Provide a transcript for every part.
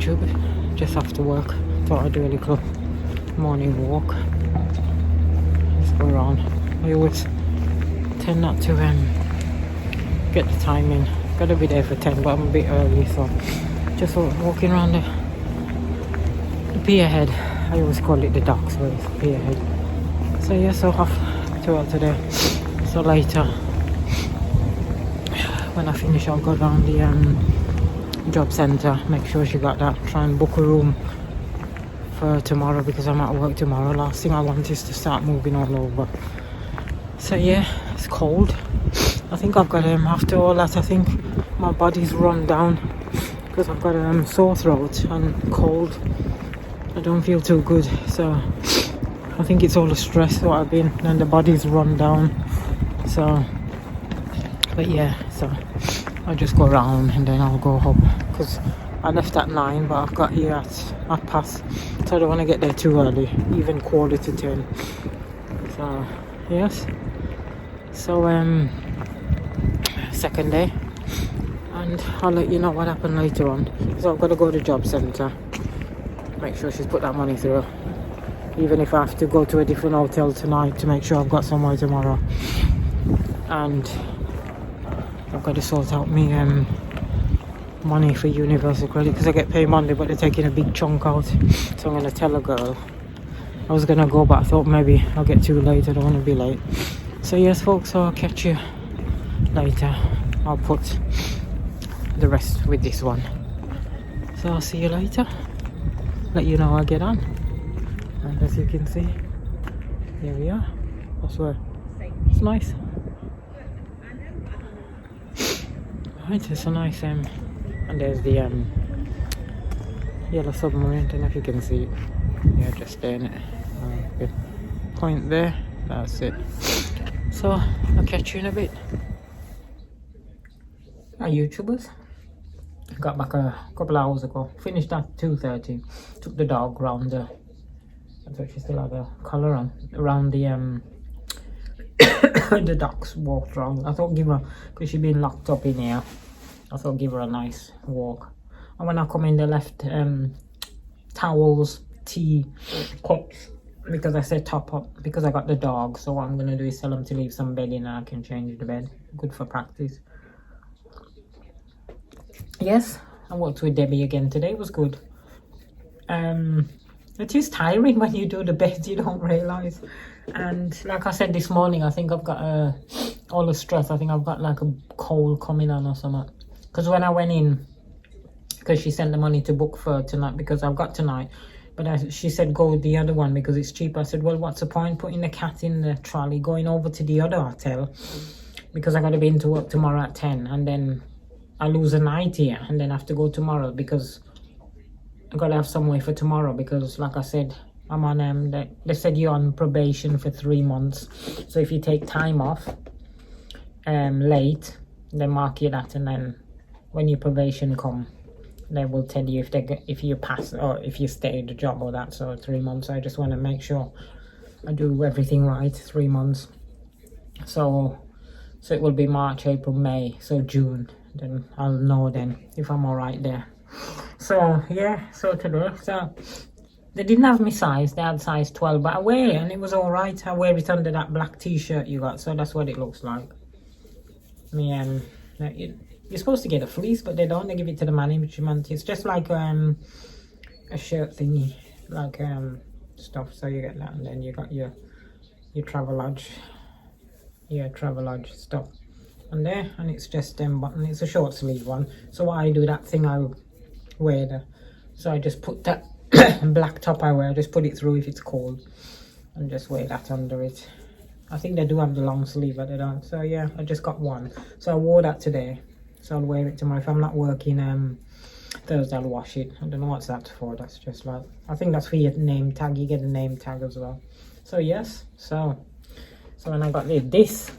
YouTube just after work. Thought I'd do a little morning walk. Let's go around. I always tend not to get the time in. Gotta be there for 10, but I'm a bit early, so just walking around the pier head. I always call it the docks, but it's pier head. So yeah, so off to out today. So later, when I finish, I'll go down the job centre, make sure she got that, try and book a room for tomorrow because I'm at work tomorrow. Last thing I want is to start moving all over. So yeah, it's cold. I think I've got after all that, I think my body's run down because I've got sore throat and cold. I don't feel too good, so I think it's all the stress that I've been, and the body's run down. So but yeah, so I'll just go around and then I'll go home because I left at 9, but I've got here at 8:30, so I don't want to get there too early, even 9:45. So yes, so second day, and I'll let you know what happened later on. So I've got to go to the job centre, make sure she's put that money through, even if I have to go to a different hotel tonight to make sure I've got somewhere tomorrow. And I've got to sort out me money for Universal Credit because I get paid Monday, but they're taking a big chunk out, so I'm going to tell a girl. I was going to go, but I thought maybe I'll get too late. I don't want to be late. So yes folks, so I'll catch you later. I'll put the rest with this one, so I'll see you later, let you know how I get on. And as you can see, here we are. I swear it's nice. Right, it's a nice and there's the yellow submarine. I don't know if you can see it. Yeah, just there in it. Good point there. That's it. So I'll catch you in a bit. Hi YouTubers, got back a couple hours ago, finished at 2:30, took the dog round the, I thought she still had a collar on, around the the docks, walked around. I thought give her, because she'd been locked up in here, I thought give her a nice walk. And when I come in, they left towels, tea, cups, because I said top up, because I got the dog. So what I'm going to do is tell them to leave some bedding and I can change the bed. Good for practice. Yes, I worked with Debbie again today. It was good. It is tiring when you do the beds, you don't realise. And like I said this morning, I think I've got all the stress. I think I've got like a cold coming on or something. Because when I went in, because she sent the money to book for tonight, because I've got tonight, but she said go with the other one because it's cheaper. I said, well, what's the point putting the cat in the trolley, going over to the other hotel, because I got to be into work tomorrow at 10, and then I lose a night here and then have to go tomorrow because I got to have somewhere for tomorrow, because like I said, I'm on they said you're on probation for 3 months, so if you take time off late, they mark you that, and then when your probation come, they will tell you if you pass or if you stay the job or that. So 3 months, I just want to make sure I do everything right. 3 months, so it will be March, April, May, so June, then I'll know then if I'm all right there. So yeah, so today, so they didn't have me size, they had size 12, but I wear it and it was all right. I wear it under that black t-shirt you got, so that's what it looks like. You're supposed to get a fleece, but they don't. They give it to the management. It's just like a shirt thingy, like stuff. So you get that, and then you got your Travelodge, Travelodge stuff on there, and it's just button. It's a short sleeve one. So what I do, that thing I wear so I just put that black top I wear, I just put it through if it's cold, and just wear that under it. I think they do have the long sleeve, but they don't. So yeah, I just got one. So I wore that today. So I'll wear it tomorrow. If I'm not working Thursday, I'll wash it. I don't know what's that for. That's just like, I think that's for your name tag. You get a name tag as well. So yes, so when I got this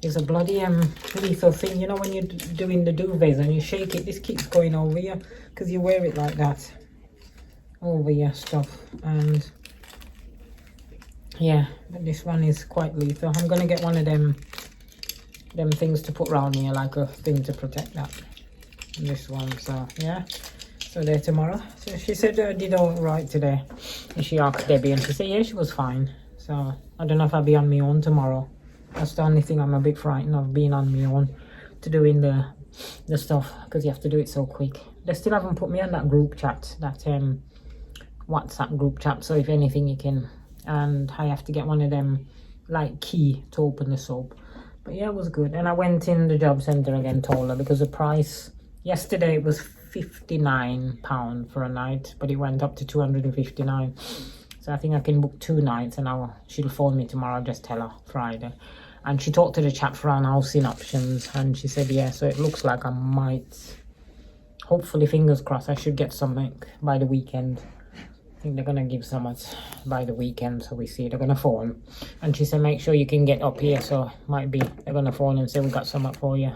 is a bloody lethal thing. You know when you're doing the duvets and you shake it, this keeps going over you because you wear it like that over your stuff. And yeah, but this one is quite lethal. I'm gonna get one of them things to put around here, like a thing to protect that. And this one, so yeah. So there tomorrow. So she said I did all right today. And she asked Debbie and she said yeah, she was fine. So I don't know if I'll be on my own tomorrow. That's the only thing I'm a bit frightened of, being on my own to doing the stuff, because you have to do it so quick. They still haven't put me on that group chat, that WhatsApp group chat, so if anything you can, and I have to get one of them like key to open the soap. But yeah, it was good. And I went in the job centre again, told her, because the price yesterday it was £59 for a night, but it went up to 259. So I think I can book 2 nights, and she'll phone me tomorrow. I'll just tell her Friday. And she talked to the chap for our housing options, and she said yeah, so it looks like I might, hopefully fingers crossed, I should get something by the weekend. I think they're gonna give so much by the weekend, so we see. They're gonna phone, and she said make sure you can get up here, so might be they're gonna phone and say we got something for you,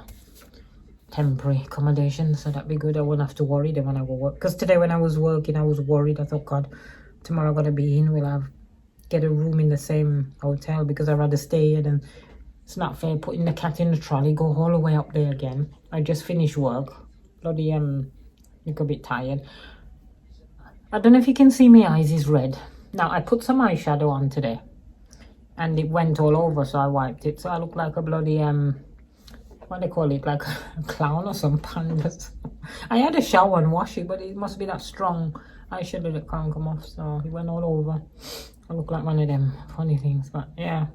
temporary accommodation, so that'd be good. I won't have to worry then when I go work, because today when I was working I was worried. I thought, God, tomorrow I gotta be in, will I get a room in the same hotel, because I'd rather stay here than, it's not fair putting the cat in the trolley, go all the way up there again. I just finished work, bloody look a bit tired. I don't know if you can see my eyes is red. Now I put some eyeshadow on today and it went all over, so I wiped it, so I look like a bloody what they call it, like a clown or some pandas. I had a shower and wash it, but it must be that strong eyeshadow that can't come off, so it went all over. I look like one of them funny things, but yeah.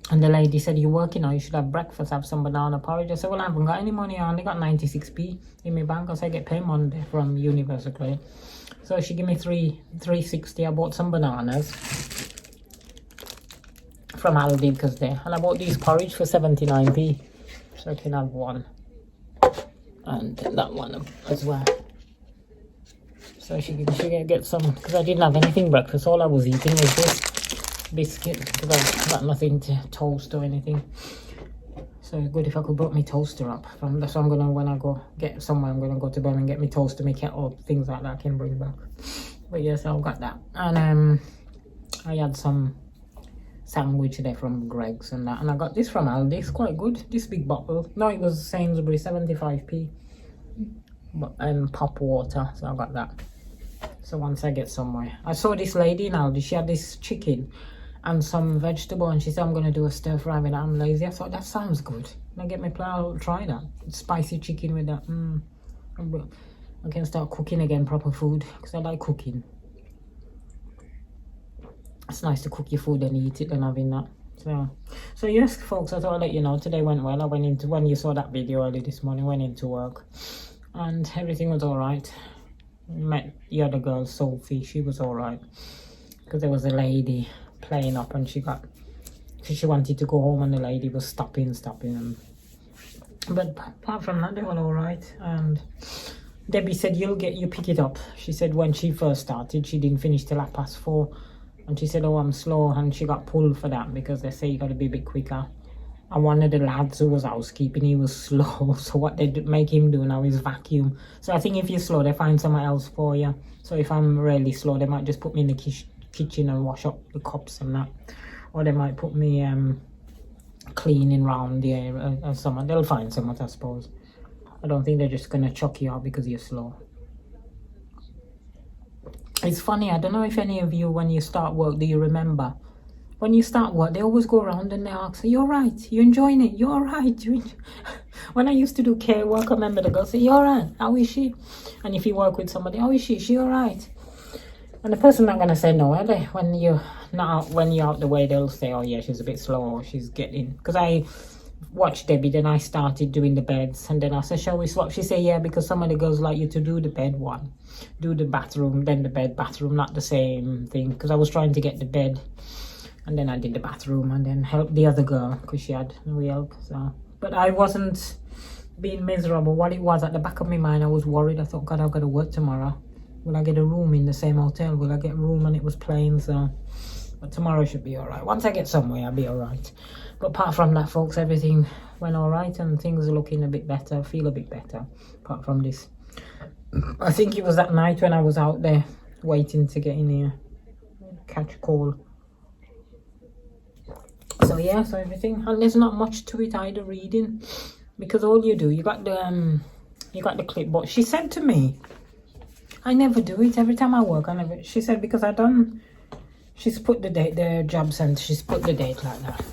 And the lady said, you're working now, you should have breakfast, have some banana porridge. I said, well, I haven't got any money, I only got 96p in my bank, because I get paid Monday from Universal Credit. So she gave me 360. I bought some bananas from Aldi, because and I bought these porridge for 79p, so I can have one, and that one as well. So she can get some, because I didn't have anything breakfast. All I was eating was this biscuit, because I've got nothing to toast or anything. So good if I could put my toaster up. That's what I'm gonna, when I go get somewhere, I'm gonna go to Birmingham and get my toaster, my kettle, things like that I can bring back. But yes, I've got that. And I had some sandwich there from Greggs and that, and I got this from Aldi. It's quite good, this big bottle. No, it was Sainsbury, 75p, but pop water, so I got that. So once I get somewhere, I saw this lady in Aldi, she had this chicken and some vegetable, and she said I'm gonna do a stir fry with that. I'm lazy. I thought that sounds good. When I get my plan, I'll try that. Spicy chicken with that. I can start cooking again, proper food, because I like cooking. It's nice to cook your food and eat it and having that. So yes, folks, I thought I'd let you know today went well. I went into, when you saw that video early this morning, went into work and everything was all right. Met the other girl, Sophie. She was all right, because there was a lady playing up, and she wanted to go home, and the lady was stopping and, but apart from that, they were all right. And Debbie said you pick it up. She said when she first started, she didn't finish till 4:30, and she said, oh, I'm slow, and she got pulled for that, because they say you got to be a bit quicker. And one of the lads who was housekeeping, he was slow, so what they make him do now is vacuum. So I think if you're slow, they find somewhere else for you. So if I'm really slow, they might just put me in the kitchen and wash up the cups and that, or they might put me cleaning round the area or something. They'll find someone, I suppose. I don't think they're just gonna chuck you out because you're slow. It's funny, I don't know if any of you, when you start work, do you remember when you start work, they always go around and they ask, are you alright? You enjoying it? You alright? When I used to do care work, I remember the girl say, you alright? How is she? And if you work with somebody, how is she? Is she alright? And the person not gonna say no, are they? When you're out the way, they'll say, oh yeah, she's a bit slow, or she's getting, because I watched Debbie, then I started doing the beds, and then I said, shall we swap? She said yeah, because some of the girls like you to do the bed one, do the bathroom, then the bed, bathroom, not the same thing, because I was trying to get the bed, and then I did the bathroom, and then helped the other girl because she had no help. So, but I wasn't being miserable. What it was, at the back of my mind, I was worried. I thought, God, I've got to work tomorrow. Will I get a room in the same hotel? Will I get a room? And it was plain, so. But tomorrow should be all right. Once I get somewhere, I'll be all right. But apart from that, folks, everything went all right, and things are looking a bit better. I feel a bit better, apart from this. I think it was that night when I was out there waiting to get in here, catch a call. So yeah, so everything, and there's not much to it either, reading, because all you do, you got the You got the clipboard. She said to me, I never do it. Every time I work, I never. She said because I done. She's put the date, the job center. She's put the date like that.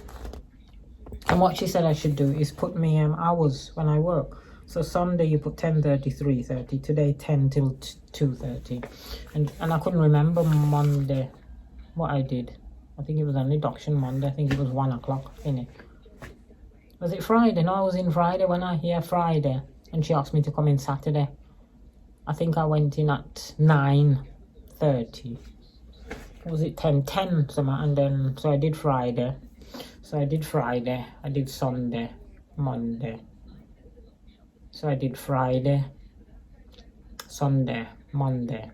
And what she said I should do is put me hours when I work. So Sunday you put 10:30, 3:30. Today 10 till 2:30. And I couldn't remember Monday what I did. I think it was an induction Monday. I think it was 1 o'clock, innit? Was it Friday? No, I was in Friday when Friday. And she asked me to come in Saturday. I think I went in at 9:30. Was it 10 something? And then, so I did Friday. I did Sunday, Monday. So I did Friday, Sunday, Monday.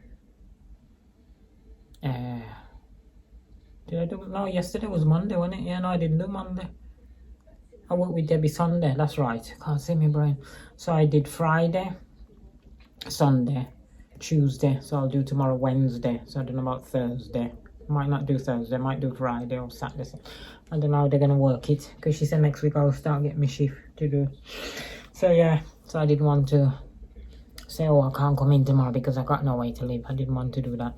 Did I do? No, yesterday was Monday, wasn't it? Yeah, no, I didn't do Monday. I worked with Debbie Sunday, that's right. Can't see me brain. So I did Friday, Sunday, Tuesday. So I'll do tomorrow Wednesday. So I don't know about Thursday. Might not do Thursday, might do Friday or Saturday. I don't know how they're gonna work it, because she said next week I'll start getting my shift to do. So yeah, so I didn't want to say, oh, I can't come in tomorrow because I got no way to live. I didn't want to do that.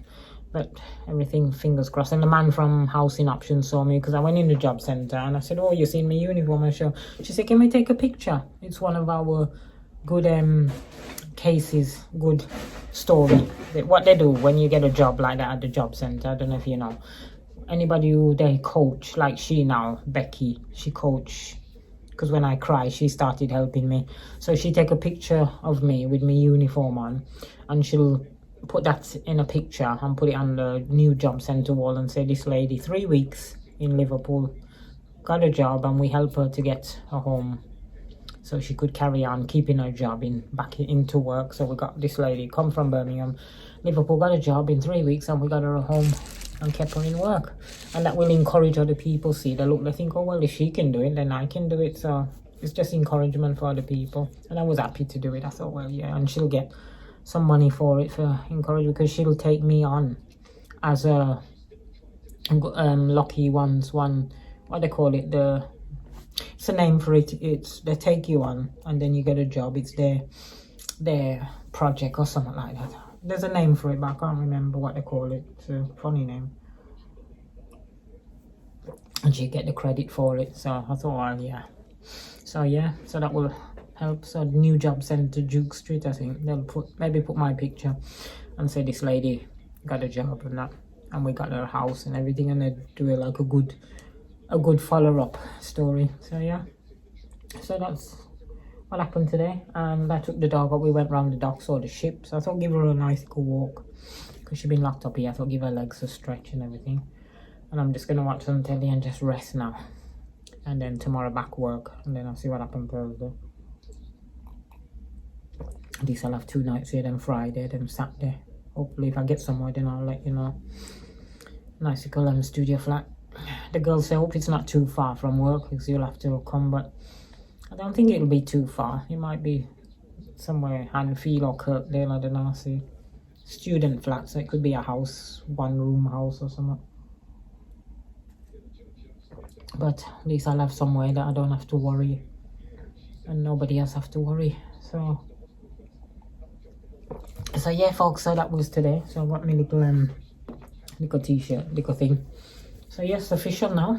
But everything, fingers crossed. And the man from Housing Options saw me because I went in the job centre and I said, oh, you seen my uniform? I show. She said, can we take a picture? It's one of our good cases, good story. What they do when you get a job like that at the job centre, I don't know if you know. Anybody who they coach, like she now, Becky, she coach. Because when I cry, she started helping me. So she take a picture of me with my uniform on and she'll put that in a picture and put it on the new job centre wall and say, this lady 3 weeks in Liverpool got a job and we help her to get a home so she could carry on keeping her job back into work. So we got this lady come from Birmingham, Liverpool, got a job in 3 weeks and we got her a home and kept her in work. And that will encourage other people. See, they look, they think, oh well, if she can do it, then I can do it. So it's just encouragement for other people. And I was happy to do it. I thought, well, yeah, and she'll get some money for it, for encouragement, because she'll take me on as a lucky ones one, what they call it, it's a name for it. It's they take you on and then you get a job. It's their project or something like that. There's a name for it, but I can't remember what they call it. It's a funny name. And you get the credit for it. So I thought, well, yeah. So yeah, so that will help. So the new job centre, Duke Street, I think they'll maybe put my picture and say this lady got a job and that, and we got her house and everything, and they do it like a good follow-up story. So yeah, so that's what happened today. And I took the dog up. We went round the docks, saw the ship. So I thought give her a nice good walk because she's been locked up here. I thought give her legs a stretch and everything. And I'm just gonna watch some telly and just rest now. And then tomorrow back work, and then I'll see what happens Thursday. At least I'll have 2 nights here, then Friday, then Saturday. Hopefully if I get somewhere, then I'll let you know. Nice little studio flat. The girls say, hope it's not too far from work because you'll have to come, but I don't think it'll be too far. It might be somewhere Hanfield or Kirkdale, I don't know. See, student flat, so it could be a house, 1-room house or something. But at least I'll have somewhere that I don't have to worry and nobody else have to worry. So yeah, folks, so that was today. So I got my little t-shirt, little thing. So yes, official now.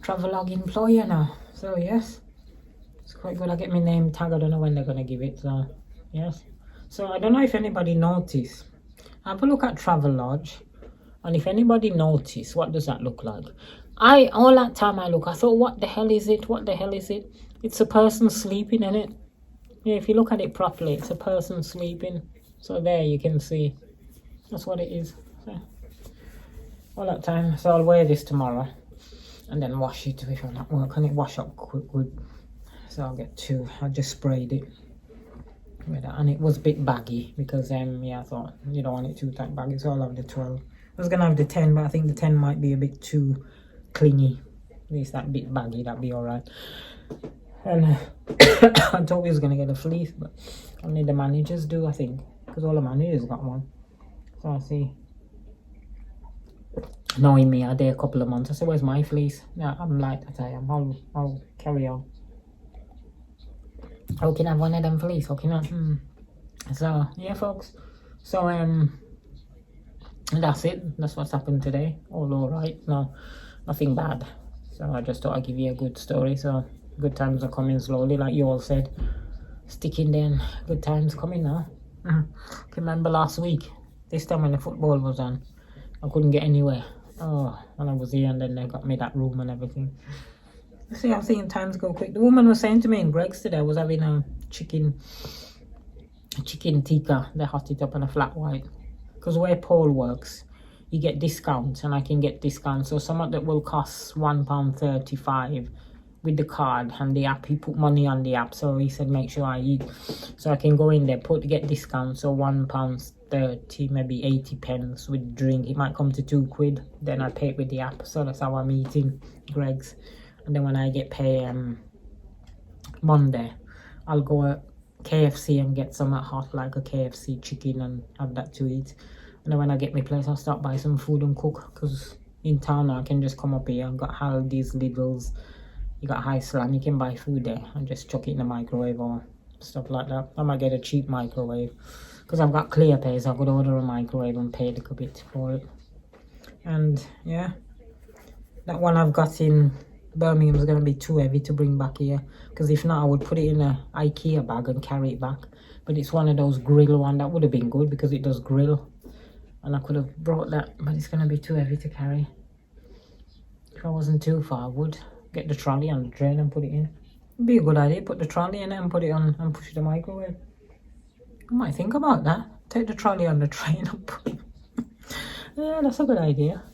Travelog employer now. So yes, it's quite good. I get my name tag. I don't know when they're gonna give it. So yes. So I don't know if anybody noticed. Have a look at Travelodge, and if anybody noticed, what does that look like? All that time I look, I thought, what the hell is it? What the hell is it? It's a person sleeping in it. Yeah, if you look at it properly, it's a person sleeping. So there you can see. That's what it is. So, all that time. So I'll wear this tomorrow and then wash it if I'm at work. And it wash up good. So I'll get 2. I just sprayed it with that. And it was a bit baggy because yeah, I thought you don't want it too tight baggy. So I'll have the 12. I was gonna have the 10, but I think the 10 might be a bit too clingy. At least that bit baggy, that'd be alright. And I thought we was gonna get a fleece, but only the managers do, I think, because all the managers got one. So I see. Knowing me, I did a couple of months. I said, "Where's my fleece?" Yeah, I'm like that. I am. I'll carry on. How can I have one of them fleece? How can I? So yeah, folks. So that's it. That's what's happened today. All right. No, nothing bad. So I just thought I'd give you a good story. So good times are coming slowly, like you all said. Sticking then, good times coming now. Can remember last week, this time when the football was on, I couldn't get anywhere. Oh, and I was here, and then they got me that room and everything. See, I'm seeing times go quick. The woman was saying to me in Greg's today, I was having a chicken tikka. They hot it up on a flat white. Because where Paul works, you get discounts, and I can get discounts. So some that will cost £1.35 with the card and the app. He put money on the app, so he said make sure I eat. So I can go in there, get discounts. So £1.30, maybe 80 pence with drink. It might come to £2. Then I pay it with the app. So that's how I'm eating Greg's. And then when I get paid Monday, I'll go at KFC and get some hot, like a KFC chicken, and have that to eat. And then when I get my place, I'll start buy some food and cook, because in town I can just come up here. I've got Aldi's, Lidl's, you got High Slam, you can buy food there and just chuck it in the microwave or stuff like that. I might get a cheap microwave, because I've got ClearPay, so I could order a microwave and pay a little bit for it. And yeah, that one I've got in Birmingham is going to be too heavy to bring back here, because if not I would put it in a IKEA bag and carry it back. But it's one of those grill one. That would have been good because it does grill, and I could have brought that, but it's going to be too heavy to carry. If I wasn't too far, I would get the trolley on the train and put it in. It'd be a good idea, put the trolley in it and put it on and push the microwave. I might think about that. Take the trolley on the train and put it. Yeah, that's a good idea.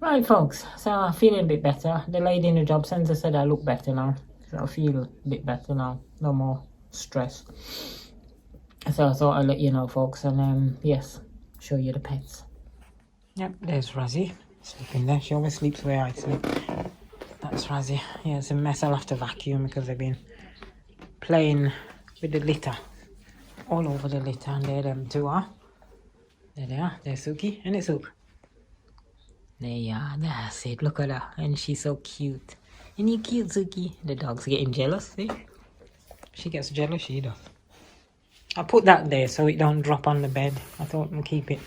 Right, folks, so I'm feeling a bit better. The lady in the job centre said I look better now. So I feel a bit better now. No more stress. So I thought I'd let you know, folks. And yes, show you the pets. Yep, there's Razzie sleeping there. She always sleeps where I sleep. That's Razzie. Yeah, it's a mess. I'll have to vacuum because they've been playing with the litter. All over the litter. And there them two are. There they are. There's Suki. And it's Sook. There you are, that's it, look at her, and she's so cute. Isn't you cute, Suki? The dog's getting jealous, see? She gets jealous, she does. I put that there so it don't drop on the bed. I thought I'd keep it.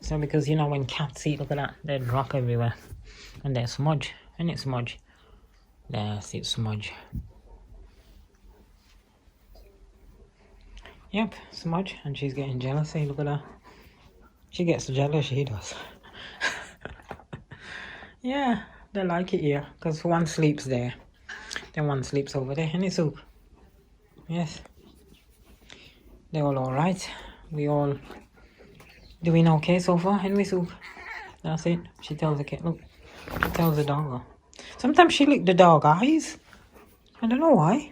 So because, you know, when cats eat, look at that, they drop everywhere. And there's Smudge, isn't it, Smudge? That's it, Smudge. Yep, Smudge, and she's getting jealous, see, look at her. She gets jealous, she does. Yeah, they like it here, because one sleeps there, then one sleeps over there, and it's Sook. Yes, they're all alright. We all doing okay so far, and we Sook. That's it. She tells the cat, look, she tells the dog. Sometimes she lick the dog eyes. I don't know why.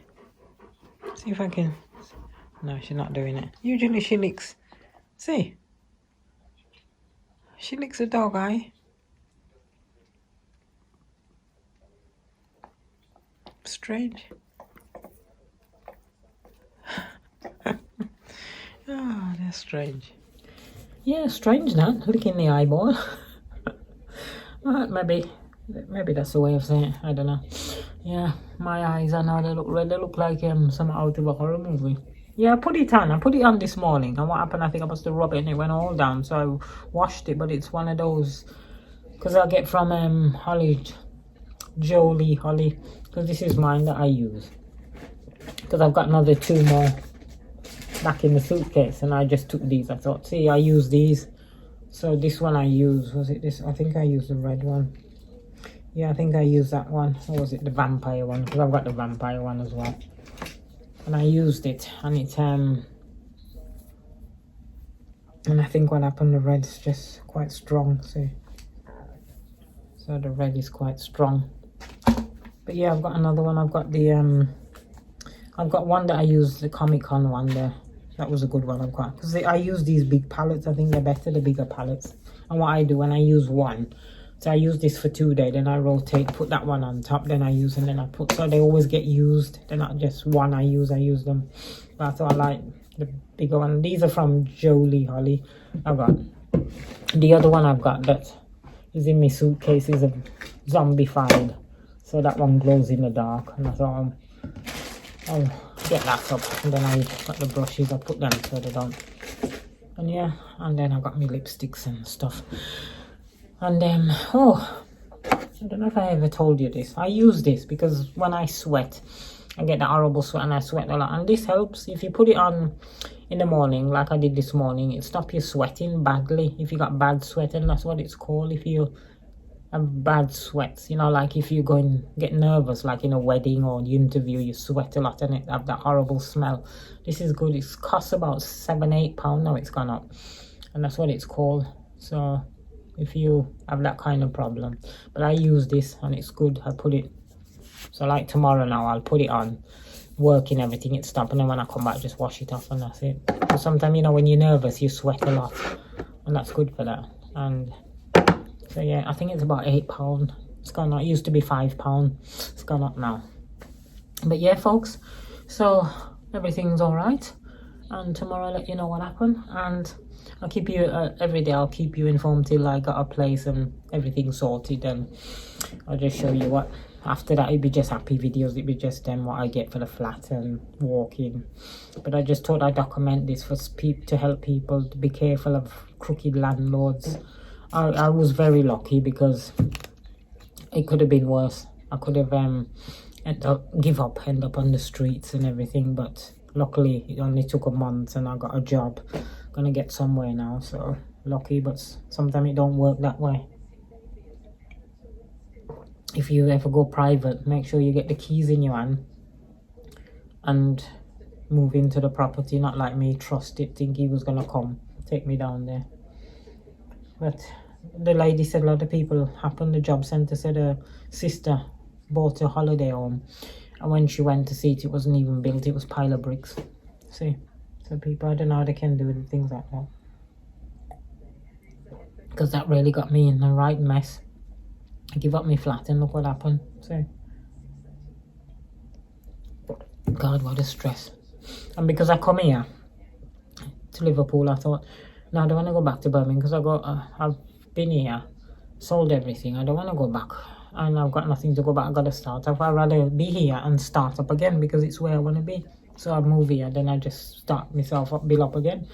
See if I can. No, she's not doing it. Usually she licks. See, she licks the dog eye. Strange. Oh, that's strange. Yeah, strange that, licking the eyeball. Maybe that's the way of saying it. I don't know. Yeah, my eyes, I know they look red. They look like some out of a horror movie. Yeah, I put it on. I put it on this morning. And what happened, I think I must have rubbed it and it went all down. So I washed it, but it's one of those, because I get from Jolie Holly, because this is mine that I use, because I've got another 2 more back in the suitcase, and I just took these. I thought, see, I use these. So this one I use, was it this? I think I used the red one. Yeah, I think I used that one. Or was it the vampire one? Because I've got the vampire one as well. And I used it, and it and I think what happened, the red's just quite strong, see. So the red is quite strong. But yeah, I've got another one. I've got the I've got one that I used, the Comic Con one there. That was a good one I've got, because I use these big palettes. I think they're better, the bigger palettes. And what I do when I use one, so I use this for 2 days, then I rotate, put that one on top, then I use, and then I put, so they always get used. They're not just one I use them. But I thought I like the bigger one. These are from Jolie Holly. I've got the other one I've got that is in my suitcase is a zombified. So that one glows in the dark, and I thought I'll get that up, and then I got the brushes, I put them so they don't, and yeah, and then I got my lipsticks and stuff. And then oh, I don't know if I ever told you this, I use this because when I sweat, I get that horrible sweat and I sweat a lot, and this helps. If you put it on in the morning like I did this morning, it stops you sweating badly. If you got bad sweat, and that's what it's called, if you have bad sweats, you know, like if you go and get nervous like in a wedding or an interview, you sweat a lot and it have that horrible smell. This is good. It costs about £7-8 now, it's gone up, and that's what it's called. So if you have that kind of problem, but I use this and it's good. I put it, so like tomorrow now I'll put it on, working everything, it stops, and then when I come back just wash it off and that's it. But sometimes, you know, when you're nervous you sweat a lot, and that's good for that. And so yeah, I think it's about £8. It's gone up. It used to be £5. It's gone up now. But yeah, folks, so everything's all right, and tomorrow I'll let you know what happened, and I'll keep you every day. I'll keep you informed till I got a place and everything sorted, and I'll just show you what. After that, it'd be just happy videos. It'd be just what I get for the flat and walking. But I just thought I'd document this for people, to help people to be careful of crooked landlords. I was very lucky because it could have been worse. I could have end up on the streets and everything, but luckily it only took a month and I got a job. Gonna get somewhere now, so lucky. But sometimes it don't work that way. If you ever go private, make sure you get the keys in your hand and move into the property. Not like me, trust it, think he was gonna come take me down there. But the lady said a lot of people happened. The job centre said her sister bought a holiday home, and when she went to see it, it wasn't even built. It was pile of bricks. See, so people, I don't know how they can do things like that, because that really got me in a right mess. I give up my flat and look what happened. See, God, what a stress. And because I come here to Liverpool, I thought, no, I don't want to go back to Birmingham, because I've been here, sold everything. I don't want to go back, and I've got nothing to go back. I've got to start. I'd rather be here and start up again, because it's where I want to be. So I move here, then I just start myself up, build up again.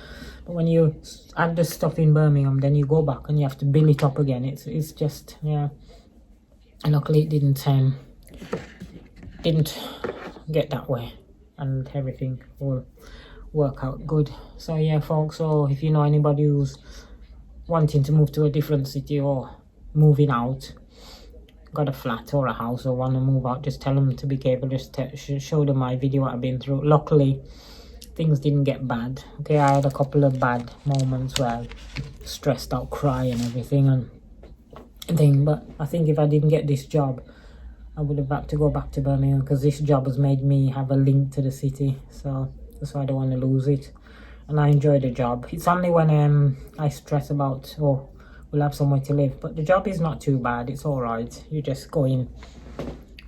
But when you add the stuff in Birmingham, then you go back and you have to build it up again. It's just, yeah. And luckily it didn't get that way, and everything will work out good. So yeah, folks, so if you know anybody who's wanting to move to a different city or moving out, got a flat or a house or want to move out, just tell them to be careful. Just show them my video what I've been through. Luckily things didn't get bad. Okay, I had a couple of bad moments where I stressed out, cry and everything and thing, but I think if I didn't get this job, I would have had to go back to Birmingham, because this job has made me have a link to the city. So that's why I don't want to lose it, and I enjoy the job. It's only when I stress about, oh, we'll have somewhere to live, but the job is not too bad. It's all right. You just go in,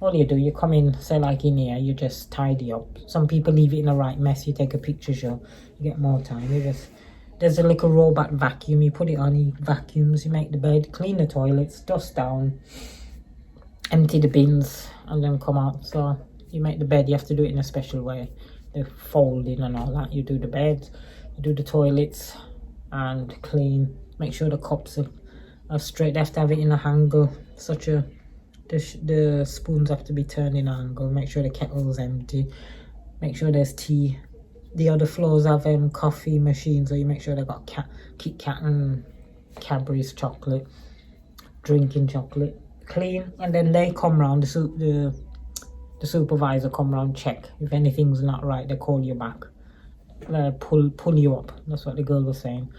all you do, you come in, say like in here, you just tidy up. Some people leave it in the right mess. You take a picture show, you get more time. You just, there's a little robot vacuum, you put it on, he vacuums, you make the bed, clean the toilets, dust down, empty the bins, and then come out. So you make the bed, you have to do it in a special way, the folding and all that. You do the bed, you do the toilets and clean, make sure the cups are straight. They have to have it in an angle, the spoons have to be turned in an angle, make sure the kettle's empty, make sure there's tea. The other floors have coffee machines, so you make sure they've got Kit Kat and Cadbury's chocolate, drinking chocolate, clean. And then they come round, the supervisor come round, check if anything's not right. They call you back, pull you up. That's what the girl was saying.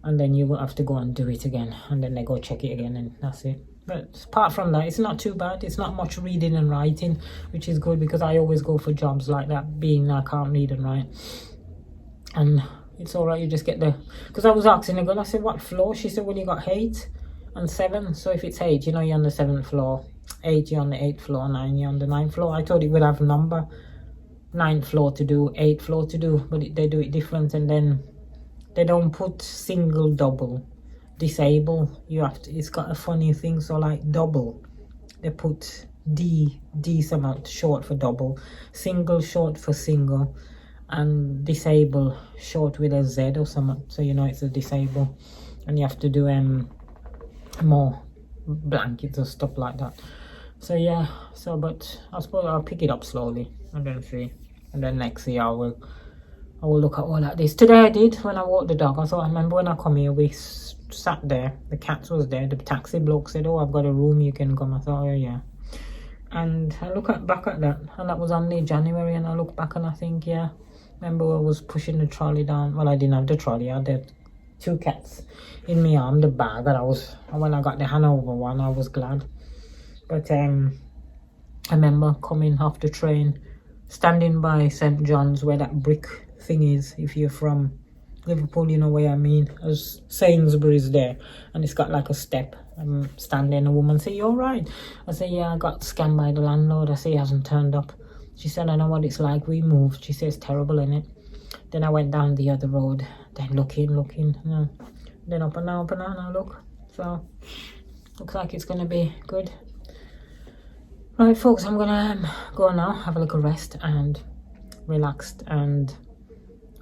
And then you will have to go and do it again, and then they go check it again, and that's it. But apart from that, it's not too bad. It's not much reading and writing, which is good, because I always go for jobs like that, being I can't read and write. And it's all right, you just get the, because I was asking the girl, I said, what floor? She said, well, you got 8 and 7. So if it's 8, you know, you're on the 7th floor. 8, you're on the 8th floor. 9, you're on the 9th floor. I thought it would have a number, 9th floor to do, 8th floor to do, but they do it different. And then they don't put single, double, disable. You have to, it's got a funny thing. So like double, they put D something short for double, single short for single, and disable short with a Z or something, so you know it's a disable. And you have to do more blankets or stuff like that. So yeah, so but I suppose I'll pick it up slowly and then see, and then next year I will look at all that this. Today I did, when I walked the dog, I thought, I remember when I come here, we sat there, the cats was there, the taxi bloke said, oh, I've got a room, you can come. I thought, oh yeah. And I look back at that, and that was only January, and I look back and I think, yeah, remember I was pushing the trolley down. Well, I didn't have the trolley, I had the 2 cats in my arm, the bag, and when I got the Hanover one, I was glad. But I remember coming off the train, standing by St. John's where that brick thing is. If you're from Liverpool, you know where I mean. As Sainsbury's there, and it's got like a step. I'm standing, a woman say, you alright? I say, yeah, I got scammed by the landlord. I say, he hasn't turned up. She said, I know what it's like, we moved. She says, terrible, innit? Then I went down the other road, then looking, then up and down, I look. So, looks like it's gonna be good. Right, folks, I'm gonna go now, have a little rest and relaxed and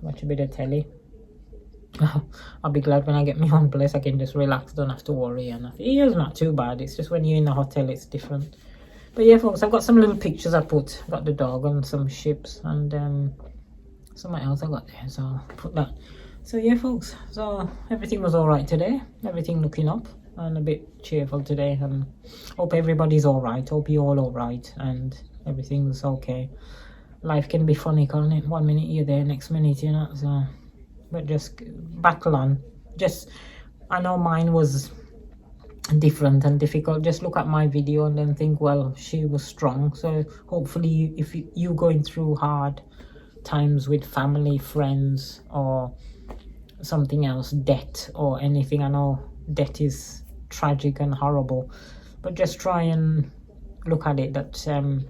watch a bit of telly. I'll be glad when I get my own place, I can just relax, don't have to worry. And it's not too bad, it's just when you're in a hotel it's different. But yeah, folks, I've got some little pictures I put. Got the dog and some ships and something else I got there, so I'll put that. So yeah, folks, so everything was alright today, everything looking up and a bit cheerful today, and hope everybody's alright, hope you're all alright and everything's okay. Life can be funny, can't it? 1 minute you're there, next minute you're not, so but just battle on. Just, I know mine was different and difficult. Just look at my video and then think, well, she was strong. So hopefully if you going through hard times with family, friends, or something else, debt or anything, I know debt is tragic and horrible, but just try and look at it that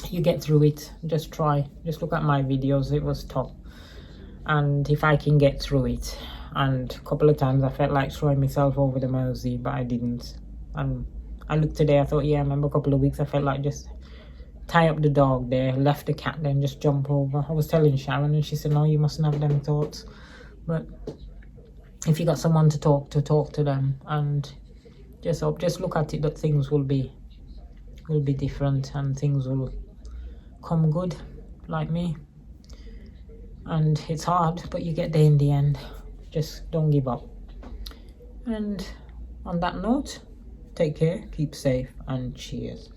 you get through it. Just try, just look at my videos, it was tough, and if I can get through it. And a couple of times I felt like throwing myself over the Mersey, but I didn't. And I looked today, I thought, yeah, I remember a couple of weeks I felt like just tie up the dog there, left the cat there and just jump over. I was telling Sharon and she said, no, you mustn't have them thoughts. But if you got someone to talk to them, and just look at it that things will be different and things will come good, like me. And it's hard, but you get there in the end. Just don't give up. And on that note, take care, keep safe, and cheers.